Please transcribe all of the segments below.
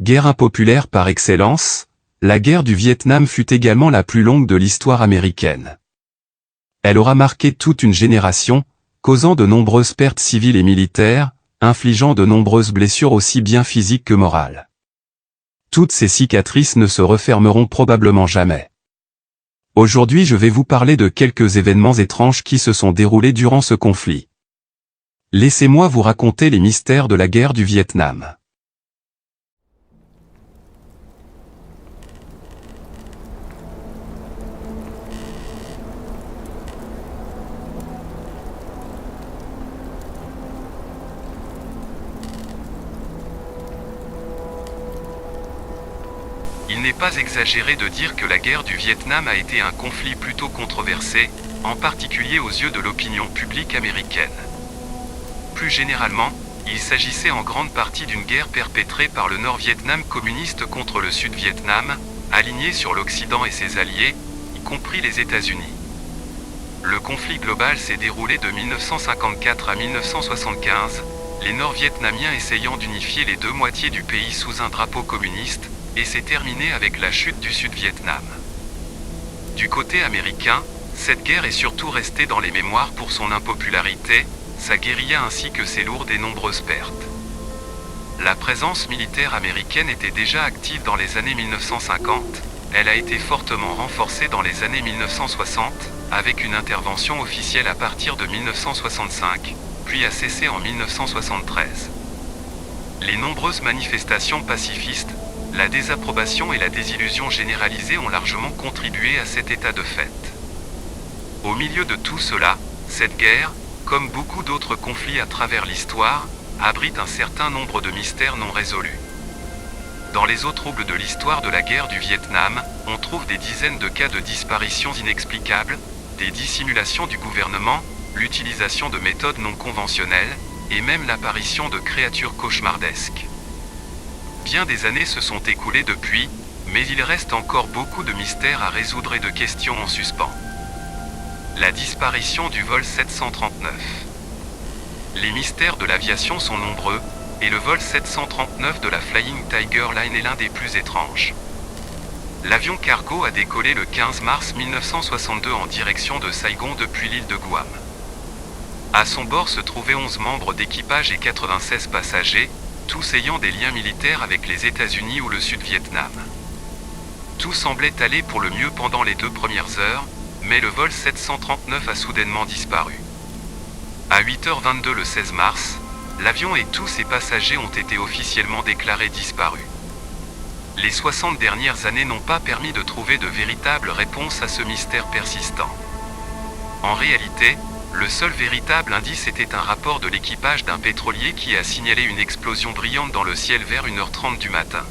Guerre impopulaire par excellence, la guerre du Vietnam fut également la plus longue de l'histoire américaine. Elle aura marqué toute une génération, causant de nombreuses pertes civiles et militaires, infligeant de nombreuses blessures aussi bien physiques que morales. Toutes ces cicatrices ne se refermeront probablement jamais. Aujourd'hui je vais vous parler de quelques événements étranges qui se sont déroulés durant ce conflit. Laissez-moi vous raconter les mystères de la guerre du Vietnam. Il n'est pas exagéré de dire que la guerre du Vietnam a été un conflit plutôt controversé, en particulier aux yeux de l'opinion publique américaine. Plus généralement, il s'agissait en grande partie d'une guerre perpétrée par le Nord-Vietnam communiste contre le Sud-Vietnam, aligné sur l'Occident et ses alliés, y compris les États-Unis. Le conflit global s'est déroulé de 1954 à 1975, les Nord-Vietnamiens essayant d'unifier les deux moitiés du pays sous un drapeau communiste, et s'est terminé avec la chute du Sud-Vietnam. Du côté américain, cette guerre est surtout restée dans les mémoires pour son impopularité, sa guérilla ainsi que ses lourdes et nombreuses pertes. La présence militaire américaine était déjà active dans les années 1950, elle a été fortement renforcée dans les années 1960, avec une intervention officielle à partir de 1965, puis a cessé en 1973. Les nombreuses manifestations pacifistes, la désapprobation et la désillusion généralisée ont largement contribué à cet état de fait. Au milieu de tout cela, cette guerre, comme beaucoup d'autres conflits à travers l'histoire, abrite un certain nombre de mystères non résolus. Dans les eaux troubles de l'histoire de la guerre du Vietnam, on trouve des dizaines de cas de disparitions inexplicables, des dissimulations du gouvernement, l'utilisation de méthodes non conventionnelles, et même l'apparition de créatures cauchemardesques. Bien des années se sont écoulées depuis, mais il reste encore beaucoup de mystères à résoudre et de questions en suspens. La disparition du vol 739. Les mystères de l'aviation sont nombreux, et le vol 739 de la Flying Tiger Line est l'un des plus étranges. L'avion cargo a décollé le 15 mars 1962 en direction de Saigon depuis l'île de Guam. À son bord se trouvaient 11 membres d'équipage et 96 passagers, tous ayant des liens militaires avec les États-Unis ou le Sud-Vietnam. Tout semblait aller pour le mieux pendant les 2 premières heures, mais le vol 739 a soudainement disparu. À 8h22 le 16 mars, l'avion et tous ses passagers ont été officiellement déclarés disparus. Les 60 dernières années n'ont pas permis de trouver de véritables réponses à ce mystère persistant. En réalité, le seul véritable indice était un rapport de l'équipage d'un pétrolier qui a signalé une explosion brillante dans le ciel vers 1h30 du matin.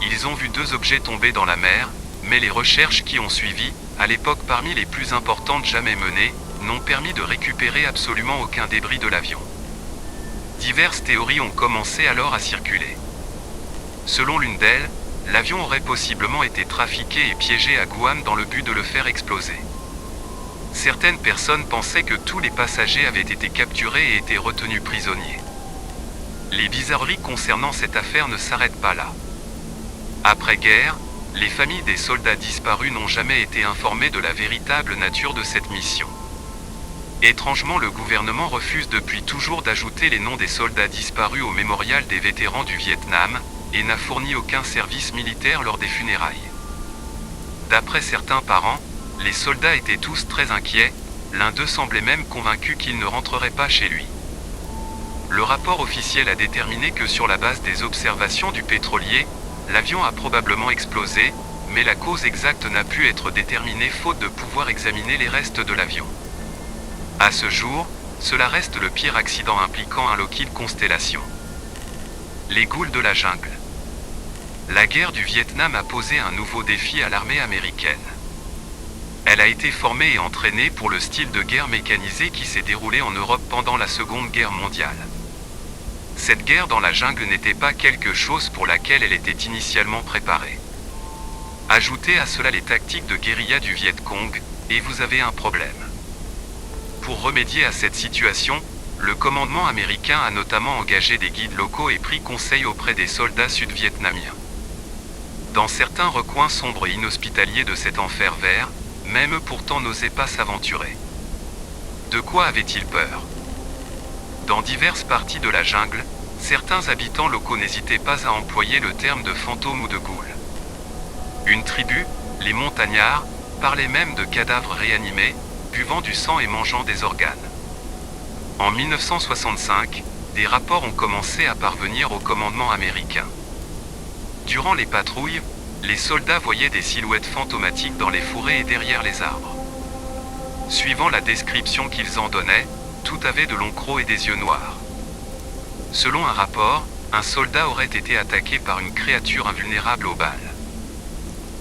Ils ont vu 2 objets tomber dans la mer, mais les recherches qui ont suivi, à l'époque parmi les plus importantes jamais menées, n'ont permis de récupérer absolument aucun débris de l'avion. Diverses théories ont commencé alors à circuler. Selon l'une d'elles, l'avion aurait possiblement été trafiqué et piégé à Guam dans le but de le faire exploser. Certaines personnes pensaient que tous les passagers avaient été capturés et étaient retenus prisonniers. Les bizarreries concernant cette affaire ne s'arrêtent pas là. Après-guerre, les familles des soldats disparus n'ont jamais été informées de la véritable nature de cette mission. Étrangement, le gouvernement refuse depuis toujours d'ajouter les noms des soldats disparus au mémorial des vétérans du Vietnam, et n'a fourni aucun service militaire lors des funérailles. D'après certains parents, les soldats étaient tous très inquiets, l'un d'eux semblait même convaincu qu'il ne rentrerait pas chez lui. Le rapport officiel a déterminé que sur la base des observations du pétrolier, l'avion a probablement explosé, mais la cause exacte n'a pu être déterminée faute de pouvoir examiner les restes de l'avion. À ce jour, cela reste le pire accident impliquant un Lockheed Constellation. Les ghouls de la jungle. La guerre du Vietnam a posé un nouveau défi à l'armée américaine. Elle a été formée et entraînée pour le style de guerre mécanisée qui s'est déroulé en Europe pendant la Seconde Guerre mondiale. Cette guerre dans la jungle n'était pas quelque chose pour laquelle elle était initialement préparée. Ajoutez à cela les tactiques de guérilla du Viet Cong, et vous avez un problème. Pour remédier à cette situation, Le commandement américain a notamment engagé des guides locaux et pris conseil auprès des soldats sud-vietnamiens. Dans certains recoins sombres et inhospitaliers de cet enfer vert, même eux pourtant n'osaient pas s'aventurer. De quoi avaient-ils peur? Dans diverses parties de la jungle, certains habitants locaux n'hésitaient pas à employer le terme de fantôme ou de goule. Une tribu, les montagnards, parlait même de cadavres réanimés, buvant du sang et mangeant des organes. En 1965, des rapports ont commencé à parvenir au commandement américain. Durant les patrouilles, les soldats voyaient des silhouettes fantomatiques dans les fourrés et derrière les arbres. Suivant la description qu'ils en donnaient, tout avait de longs crocs et des yeux noirs. Selon un rapport, un soldat aurait été attaqué par une créature invulnérable aux balles.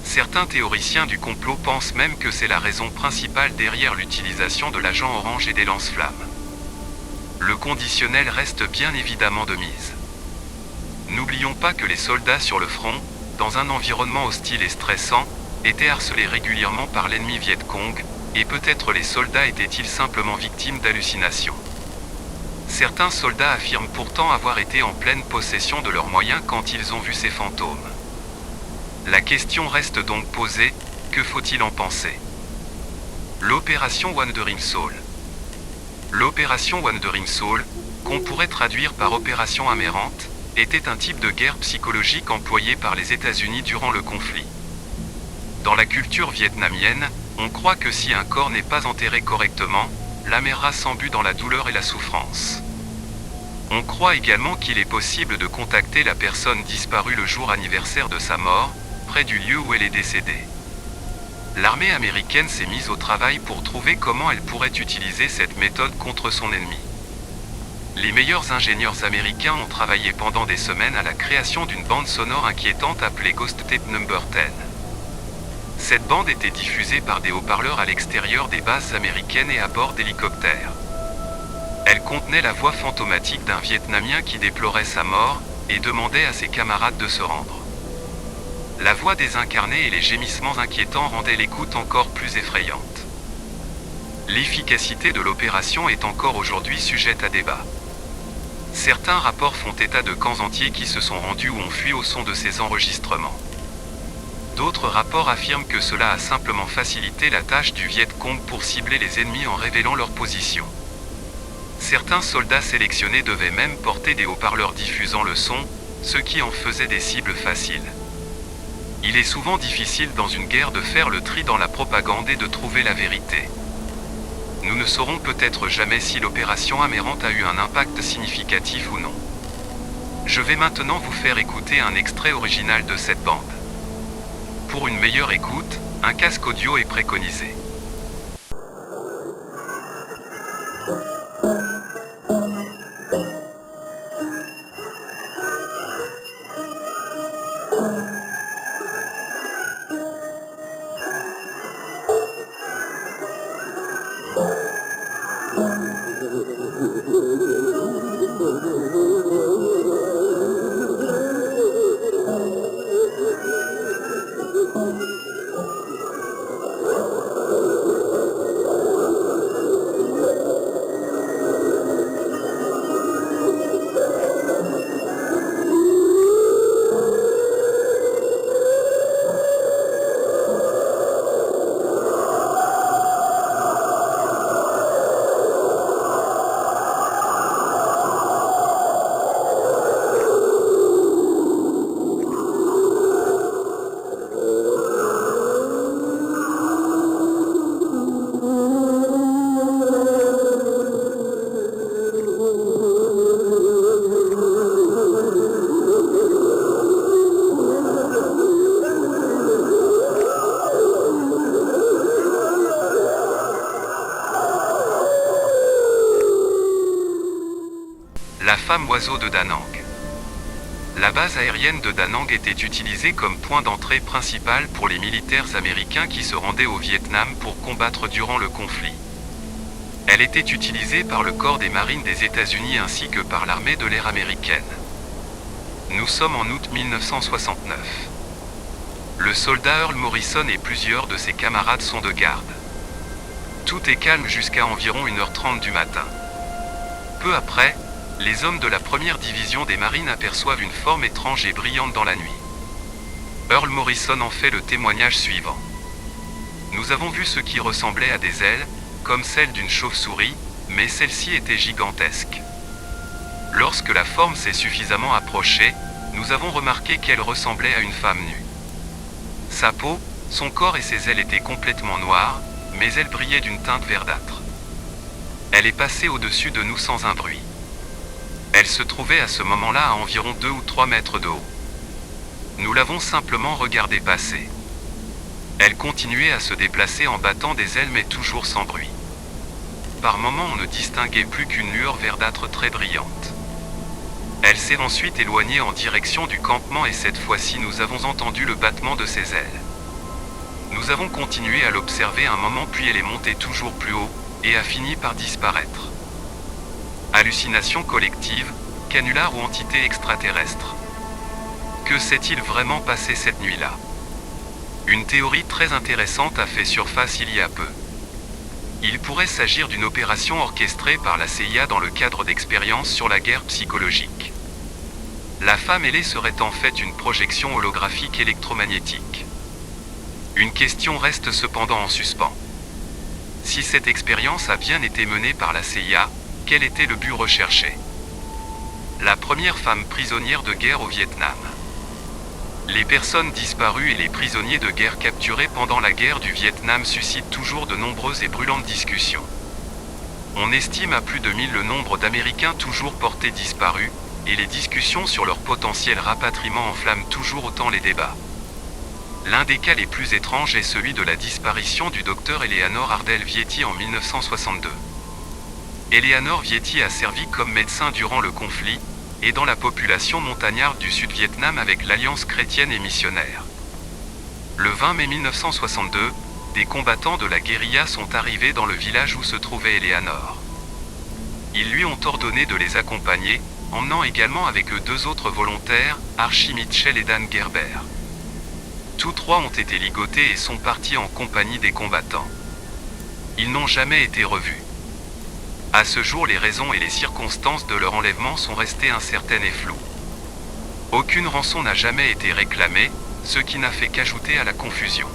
Certains théoriciens du complot pensent même que c'est la raison principale derrière l'utilisation de l'agent orange et des lance-flammes. Le conditionnel reste bien évidemment de mise. N'oublions pas que les soldats sur le front, dans un environnement hostile et stressant, étaient harcelés régulièrement par l'ennemi Viet Cong, et peut-être les soldats étaient-ils simplement victimes d'hallucinations. Certains soldats affirment pourtant avoir été en pleine possession de leurs moyens quand ils ont vu ces fantômes. La question reste donc posée, que faut-il en penser? L'opération Wandering Soul. L'opération Wandering Soul, qu'on pourrait traduire par opération aberrante, était un type de guerre psychologique employé par les États-Unis durant le conflit. Dans la culture vietnamienne, on croit que si un corps n'est pas enterré correctement, l'âme errera sans but dans la douleur et la souffrance. On croit également qu'il est possible de contacter la personne disparue le jour anniversaire de sa mort, près du lieu où elle est décédée. L'armée américaine s'est mise au travail pour trouver comment elle pourrait utiliser cette méthode contre son ennemi. Les meilleurs ingénieurs américains ont travaillé pendant des semaines à la création d'une bande sonore inquiétante appelée Ghost Tape No. 10. Cette bande était diffusée par des haut-parleurs à l'extérieur des bases américaines et à bord d'hélicoptères. Elle contenait la voix fantomatique d'un Vietnamien qui déplorait sa mort et demandait à ses camarades de se rendre. La voix désincarnée et les gémissements inquiétants rendaient l'écoute encore plus effrayante. L'efficacité de l'opération est encore aujourd'hui sujette à débat. Certains rapports font état de camps entiers qui se sont rendus ou ont fui au son de ces enregistrements. D'autres rapports affirment que cela a simplement facilité la tâche du Viet Cong pour cibler les ennemis en révélant leur position. Certains soldats sélectionnés devaient même porter des haut-parleurs diffusant le son, ce qui en faisait des cibles faciles. Il est souvent difficile dans une guerre de faire le tri dans la propagande et de trouver la vérité. Nous ne saurons peut-être jamais si l'opération aberrante a eu un impact significatif ou non. Je vais maintenant vous faire écouter un extrait original de cette bande. Pour une meilleure écoute, un casque audio est préconisé. La femme oiseau de Da Nang. La base aérienne de Da Nang était utilisée comme point d'entrée principal pour les militaires américains qui se rendaient au Vietnam pour combattre durant le conflit. Elle était utilisée par le corps des marines des États-Unis ainsi que par l'armée de l'air américaine. Nous sommes en août 1969. Le soldat Earl Morrison et plusieurs de ses camarades sont de garde. Tout est calme jusqu'à environ 1h30 du matin. Peu après, les hommes de la première division des marines aperçoivent une forme étrange et brillante dans la nuit. Earl Morrison en fait le témoignage suivant. Nous avons vu ce qui ressemblait à des ailes, comme celles d'une chauve-souris, mais celle-ci était gigantesque. Lorsque la forme s'est suffisamment approchée, nous avons remarqué qu'elle ressemblait à une femme nue. Sa peau, son corps et ses ailes étaient complètement noirs, mais elle brillait d'une teinte verdâtre. Elle est passée au-dessus de nous sans un bruit. Elle se trouvait à ce moment-là à environ 2 ou 3 mètres de haut. Nous l'avons simplement regardée passer. Elle continuait à se déplacer en battant des ailes mais toujours sans bruit. Par moments on ne distinguait plus qu'une lueur verdâtre très brillante. Elle s'est ensuite éloignée en direction du campement et cette fois-ci nous avons entendu le battement de ses ailes. Nous avons continué à l'observer un moment puis elle est montée toujours plus haut et a fini par disparaître. Hallucination collective, canular ou entité extraterrestre. Que s'est-il vraiment passé cette nuit-là? Une théorie très intéressante a fait surface il y a peu. Il pourrait s'agir d'une opération orchestrée par la CIA dans le cadre d'expériences sur la guerre psychologique. La femme ailée serait en fait une projection holographique électromagnétique. Une question reste cependant en suspens. Si cette expérience a bien été menée par la CIA, quel était le but recherché? La première femme prisonnière de guerre au Vietnam. Les personnes disparues et les prisonniers de guerre capturés pendant la guerre du Vietnam suscitent toujours de nombreuses et brûlantes discussions. On estime à plus de 1000 le nombre d'Américains toujours portés disparus, et les discussions sur leur potentiel rapatriement enflamment toujours autant les débats. L'un des cas les plus étranges est celui de la disparition du docteur Eleanor Ardell Vietti en 1962. Eleanor Vietti a servi comme médecin durant le conflit, et dans la population montagnarde du Sud-Vietnam avec l'Alliance chrétienne et missionnaire. Le 20 mai 1962, des combattants de la guérilla sont arrivés dans le village où se trouvait Eleanor. Ils lui ont ordonné de les accompagner, emmenant également avec eux 2 autres volontaires, Archie Mitchell et Dan Gerber. Tous 3 ont été ligotés et sont partis en compagnie des combattants. Ils n'ont jamais été revus. À ce jour, les raisons et les circonstances de leur enlèvement sont restées incertaines et floues. Aucune rançon n'a jamais été réclamée, ce qui n'a fait qu'ajouter à la confusion.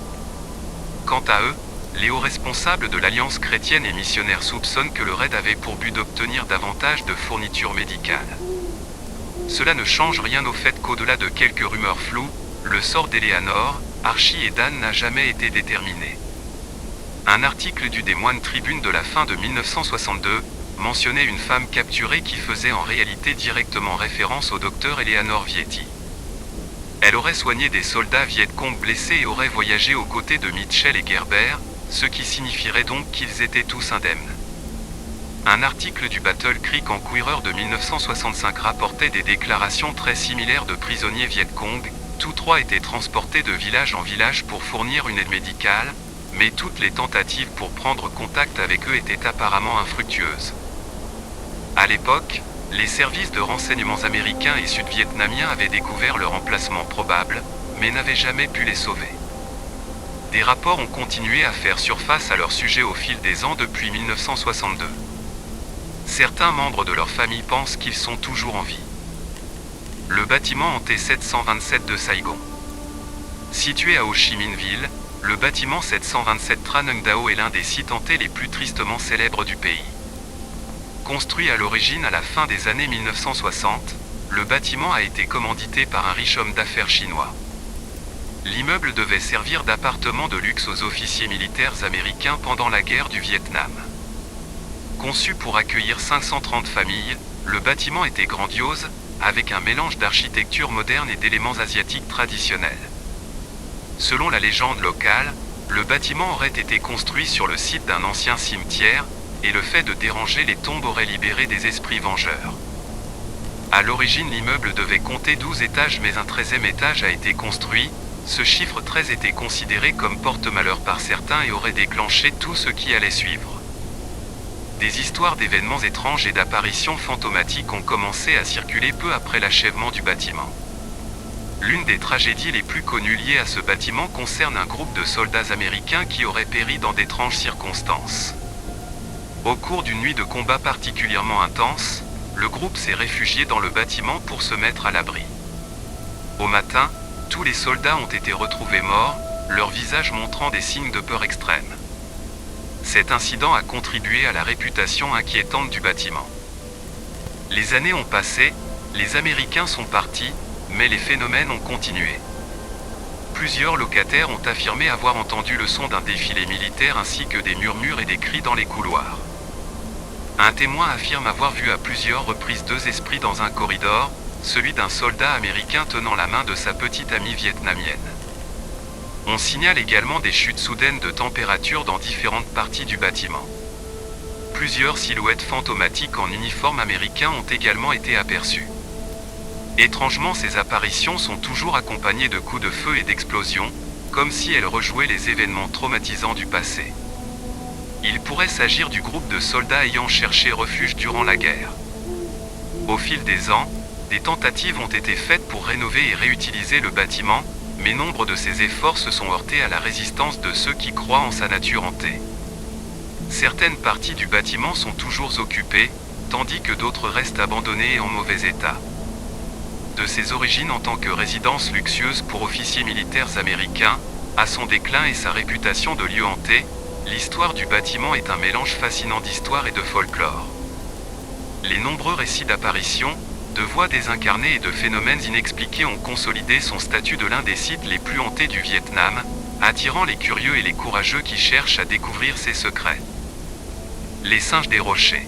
Quant à eux, les hauts responsables de l'Alliance chrétienne et missionnaire soupçonnent que le raid avait pour but d'obtenir davantage de fournitures médicales. Cela ne change rien au fait qu'au-delà de quelques rumeurs floues, le sort d'Eleanor, Archie et Dan n'a jamais été déterminé. Un article du Des Moines Tribune de la fin de 1962 mentionnait une femme capturée qui faisait en réalité directement référence au docteur Eleanor Vietti. Elle aurait soigné des soldats Viet Cong blessés et aurait voyagé aux côtés de Mitchell et Gerber, ce qui signifierait donc qu'ils étaient tous indemnes. Un article du Battle Creek Enquirer de 1965 rapportait des déclarations très similaires de prisonniers Viet Cong. Tous 3 étaient transportés de village en village pour fournir une aide médicale, mais toutes les tentatives pour prendre contact avec eux étaient apparemment infructueuses. À l'époque, les services de renseignements américains et sud-vietnamiens avaient découvert leur emplacement probable, mais n'avaient jamais pu les sauver. Des rapports ont continué à faire surface à leur sujet au fil des ans depuis 1962. Certains membres de leur famille pensent qu'ils sont toujours en vie. Le bâtiment en T727 de Saigon. Situé à Ho Chi Minh Ville, le bâtiment 727 Tran Nung Dao est l'un des sites hantés les plus tristement célèbres du pays. Construit à l'origine à la fin des années 1960, le bâtiment a été commandité par un riche homme d'affaires chinois. L'immeuble devait servir d'appartement de luxe aux officiers militaires américains pendant la guerre du Vietnam. Conçu pour accueillir 530 familles, le bâtiment était grandiose, avec un mélange d'architecture moderne et d'éléments asiatiques traditionnels. Selon la légende locale, le bâtiment aurait été construit sur le site d'un ancien cimetière, et le fait de déranger les tombes aurait libéré des esprits vengeurs. À l'origine, l'immeuble devait compter 12 étages mais un 13e étage a été construit. Ce chiffre 13 était considéré comme porte-malheur par certains et aurait déclenché tout ce qui allait suivre. Des histoires d'événements étranges et d'apparitions fantomatiques ont commencé à circuler peu après l'achèvement du bâtiment. L'une des tragédies les plus connues liées à ce bâtiment concerne un groupe de soldats américains qui auraient péri dans d'étranges circonstances. Au cours d'une nuit de combat particulièrement intense, le groupe s'est réfugié dans le bâtiment pour se mettre à l'abri. Au matin, tous les soldats ont été retrouvés morts, leurs visages montrant des signes de peur extrême. Cet incident a contribué à la réputation inquiétante du bâtiment. Les années ont passé, les Américains sont partis, mais les phénomènes ont continué. Plusieurs locataires ont affirmé avoir entendu le son d'un défilé militaire ainsi que des murmures et des cris dans les couloirs. Un témoin affirme avoir vu à plusieurs reprises deux esprits dans un corridor, celui d'un soldat américain tenant la main de sa petite amie vietnamienne. On signale également des chutes soudaines de température dans différentes parties du bâtiment. Plusieurs silhouettes fantomatiques en uniforme américain ont également été aperçues. Étrangement, ces apparitions sont toujours accompagnées de coups de feu et d'explosions, comme si elles rejouaient les événements traumatisants du passé. Il pourrait s'agir du groupe de soldats ayant cherché refuge durant la guerre. Au fil des ans, des tentatives ont été faites pour rénover et réutiliser le bâtiment, mais nombre de ces efforts se sont heurtés à la résistance de ceux qui croient en sa nature hantée. Certaines parties du bâtiment sont toujours occupées, tandis que d'autres restent abandonnées et en mauvais état. De ses origines en tant que résidence luxueuse pour officiers militaires américains, à son déclin et sa réputation de lieu hanté, l'histoire du bâtiment est un mélange fascinant d'histoire et de folklore. Les nombreux récits d'apparitions, de voix désincarnées et de phénomènes inexpliqués ont consolidé son statut de l'un des sites les plus hantés du Vietnam, attirant les curieux et les courageux qui cherchent à découvrir ses secrets. Les singes des rochers.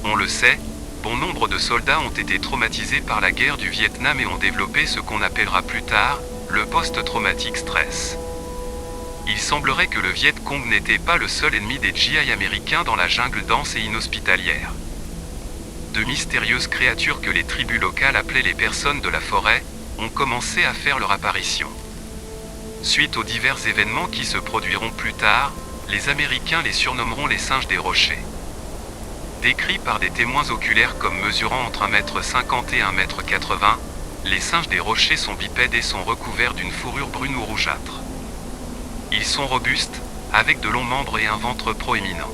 On le sait, bon nombre de soldats ont été traumatisés par la guerre du Vietnam et ont développé ce qu'on appellera plus tard le post-traumatic stress. Il semblerait que le Viet Cong n'était pas le seul ennemi des GI américains dans la jungle dense et inhospitalière. De mystérieuses créatures que les tribus locales appelaient les personnes de la forêt ont commencé à faire leur apparition. Suite aux divers événements qui se produiront plus tard, les Américains les surnommeront les singes des rochers. Décrits par des témoins oculaires comme mesurant entre 1,50 m et 1,80 m, les singes des rochers sont bipèdes et sont recouverts d'une fourrure brune ou rougeâtre. Ils sont robustes, avec de longs membres et un ventre proéminent.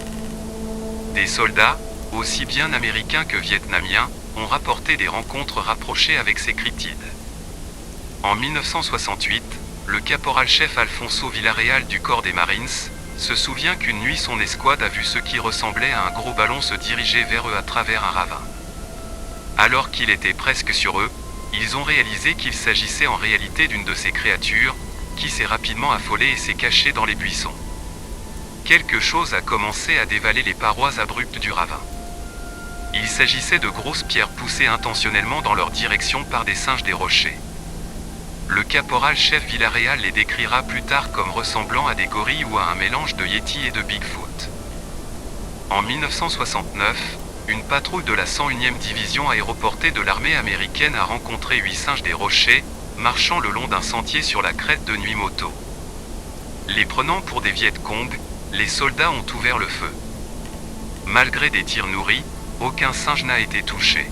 Des soldats, aussi bien américains que vietnamiens, ont rapporté des rencontres rapprochées avec ces cryptides. En 1968, le caporal-chef Alfonso Villarreal du corps des Marines se souvient qu'une nuit son escouade a vu ce qui ressemblait à un gros ballon se diriger vers eux à travers un ravin. Alors qu'il était presque sur eux, ils ont réalisé qu'il s'agissait en réalité d'une de ces créatures, qui s'est rapidement affolée et s'est cachée dans les buissons. Quelque chose a commencé à dévaler les parois abruptes du ravin. Il s'agissait de grosses pierres poussées intentionnellement dans leur direction par des singes des rochers. Le caporal-chef Villarreal les décrira plus tard comme ressemblant à des gorilles ou à un mélange de Yeti et de Bigfoot. En 1969, une patrouille de la 101e division aéroportée de l'armée américaine a rencontré 8 singes des rochers, marchant le long d'un sentier sur la crête de Nuimoto. Les prenant pour des Viet Cong, les soldats ont ouvert le feu. Malgré des tirs nourris, aucun singe n'a été touché.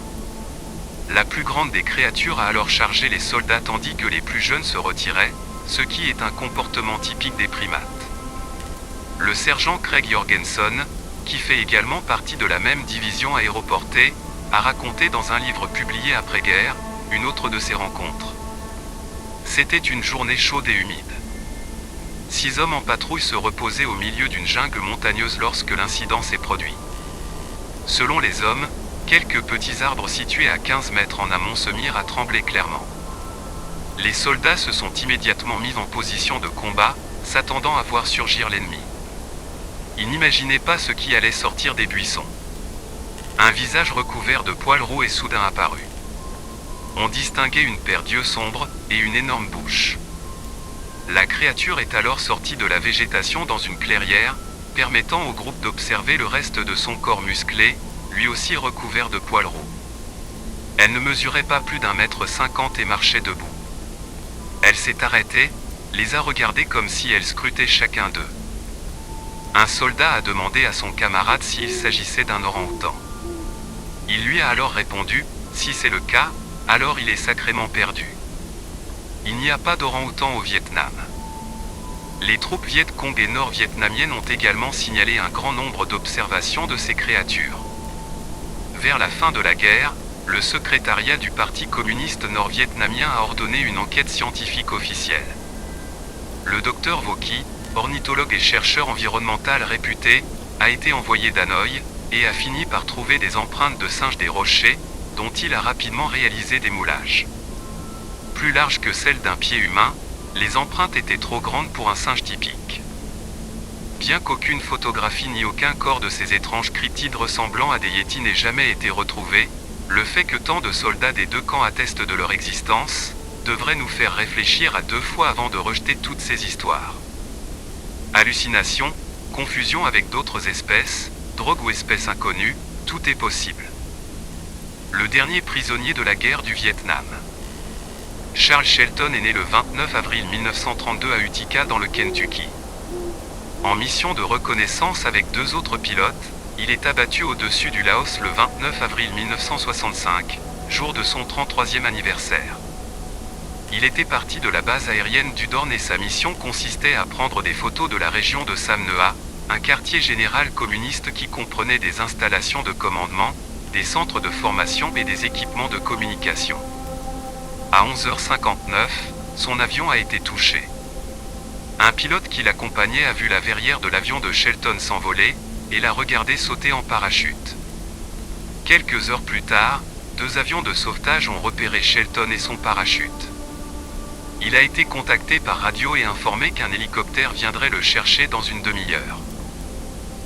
La plus grande des créatures a alors chargé les soldats tandis que les plus jeunes se retiraient, ce qui est un comportement typique des primates. Le sergent Craig Jorgensen, qui fait également partie de la même division aéroportée, a raconté dans un livre publié après-guerre, une autre de ces rencontres. C'était une journée chaude et humide. 6 hommes en patrouille se reposaient au milieu d'une jungle montagneuse lorsque l'incident s'est produit. Selon les hommes, quelques petits arbres situés à 15 mètres en amont se mirent à trembler clairement. Les soldats se sont immédiatement mis en position de combat, s'attendant à voir surgir l'ennemi. Ils n'imaginaient pas ce qui allait sortir des buissons. Un visage recouvert de poils roux est soudain apparu. On distinguait une paire d'yeux sombres et une énorme bouche. La créature est alors sortie de la végétation dans une clairière, permettant au groupe d'observer le reste de son corps musclé, lui aussi recouvert de poils roux. Elle ne mesurait pas plus d'1,50 m et marchait debout. Elle s'est arrêtée, les a regardés comme si elle scrutait chacun d'eux. Un soldat a demandé à son camarade s'il s'agissait d'un orang-outan. Il lui a alors répondu, « Si c'est le cas, alors il est sacrément perdu. Il n'y a pas d'orang-outan au Vietnam. » Les troupes Viet Cong et nord-vietnamiennes ont également signalé un grand nombre d'observations de ces créatures. Vers la fin de la guerre, le secrétariat du Parti communiste nord-vietnamien a ordonné une enquête scientifique officielle. Le docteur Vo Qui, ornithologue et chercheur environnemental réputé, a été envoyé d'Hanoï et a fini par trouver des empreintes de singes des rochers, dont il a rapidement réalisé des moulages. Plus larges que celles d'un pied humain, les empreintes étaient trop grandes pour un singe typique. Bien qu'aucune photographie ni aucun corps de ces étranges cryptides ressemblant à des yétis n'ait jamais été retrouvé, le fait que tant de soldats des deux camps attestent de leur existence, devrait nous faire réfléchir à deux fois avant de rejeter toutes ces histoires. Hallucinations, confusion avec d'autres espèces, drogue ou espèces inconnues, tout est possible. Le dernier prisonnier de la guerre du Vietnam. Charles Shelton est né le 29 avril 1932 à Utica dans le Kentucky. En mission de reconnaissance avec deux autres pilotes, il est abattu au-dessus du Laos le 29 avril 1965, jour de son 33e anniversaire. Il était parti de la base aérienne du Dorne et sa mission consistait à prendre des photos de la région de Sam Ngoa, un quartier général communiste qui comprenait des installations de commandement, des centres de formation et des équipements de communication. À 11h59, son avion a été touché. Un pilote qui l'accompagnait a vu la verrière de l'avion de Shelton s'envoler et l'a regardé sauter en parachute. Quelques heures plus tard, deux avions de sauvetage ont repéré Shelton et son parachute. Il a été contacté par radio et informé qu'un hélicoptère viendrait le chercher dans une demi-heure.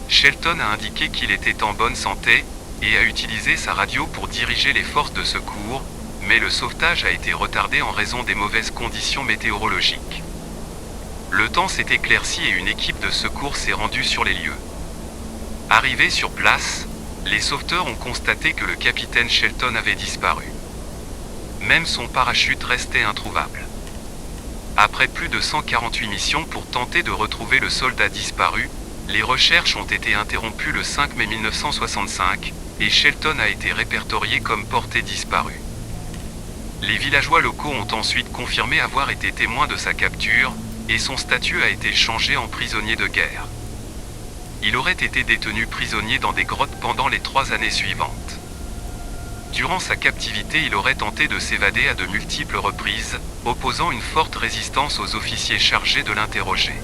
Shelton a indiqué qu'il était en bonne santé et a utilisé sa radio pour diriger les forces de secours, mais le sauvetage a été retardé en raison des mauvaises conditions météorologiques. Le temps s'est éclairci et une équipe de secours s'est rendue sur les lieux. Arrivés sur place, les sauveteurs ont constaté que le capitaine Shelton avait disparu. Même son parachute restait introuvable. Après plus de 148 missions pour tenter de retrouver le soldat disparu, les recherches ont été interrompues le 5 mai 1965, et Shelton a été répertorié comme porté disparu. Les villageois locaux ont ensuite confirmé avoir été témoins de sa capture, et son statut a été changé en prisonnier de guerre. Il aurait été détenu prisonnier dans des grottes pendant les 3 années suivantes. Durant sa captivité, il aurait tenté de s'évader à de multiples reprises, opposant une forte résistance aux officiers chargés de l'interroger.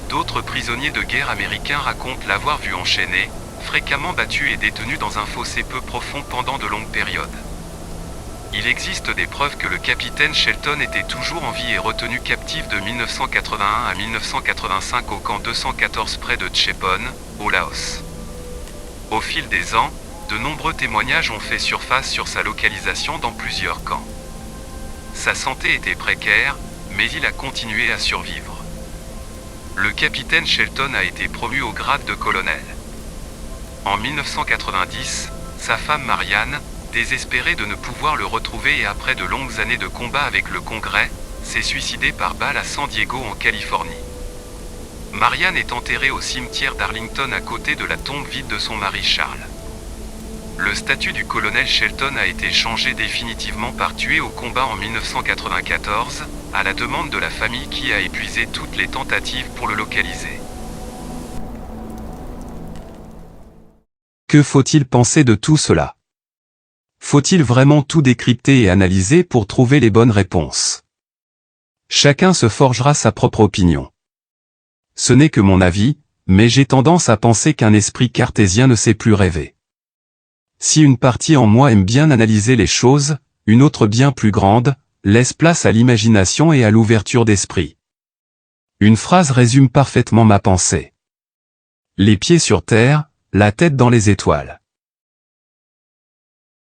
D'autres prisonniers de guerre américains racontent l'avoir vu enchaîné, fréquemment battu et détenu dans un fossé peu profond pendant de longues périodes. Il existe des preuves que le capitaine Shelton était toujours en vie et retenu captif de 1981 à 1985 au camp 214 près de Tchepon, au Laos. Au fil des ans, de nombreux témoignages ont fait surface sur sa localisation dans plusieurs camps. Sa santé était précaire, mais il a continué à survivre. Le capitaine Shelton a été promu au grade de colonel. En 1990, sa femme Marianne, désespérée de ne pouvoir le retrouver et après de longues années de combat avec le Congrès, s'est suicidée par balle à San Diego en Californie. Marianne est enterrée au cimetière d'Arlington à côté de la tombe vide de son mari Charles. Le statut du colonel Shelton a été changé définitivement par tué au combat en 1994, à la demande de la famille qui a épuisé toutes les tentatives pour le localiser. Que faut-il penser de tout cela? Faut-il vraiment tout décrypter et analyser pour trouver les bonnes réponses? Chacun se forgera sa propre opinion. Ce n'est que mon avis, mais j'ai tendance à penser qu'un esprit cartésien ne sait plus rêver. Si une partie en moi aime bien analyser les choses, une autre bien plus grande, laisse place à l'imagination et à l'ouverture d'esprit. Une phrase résume parfaitement ma pensée. Les pieds sur terre, la tête dans les étoiles.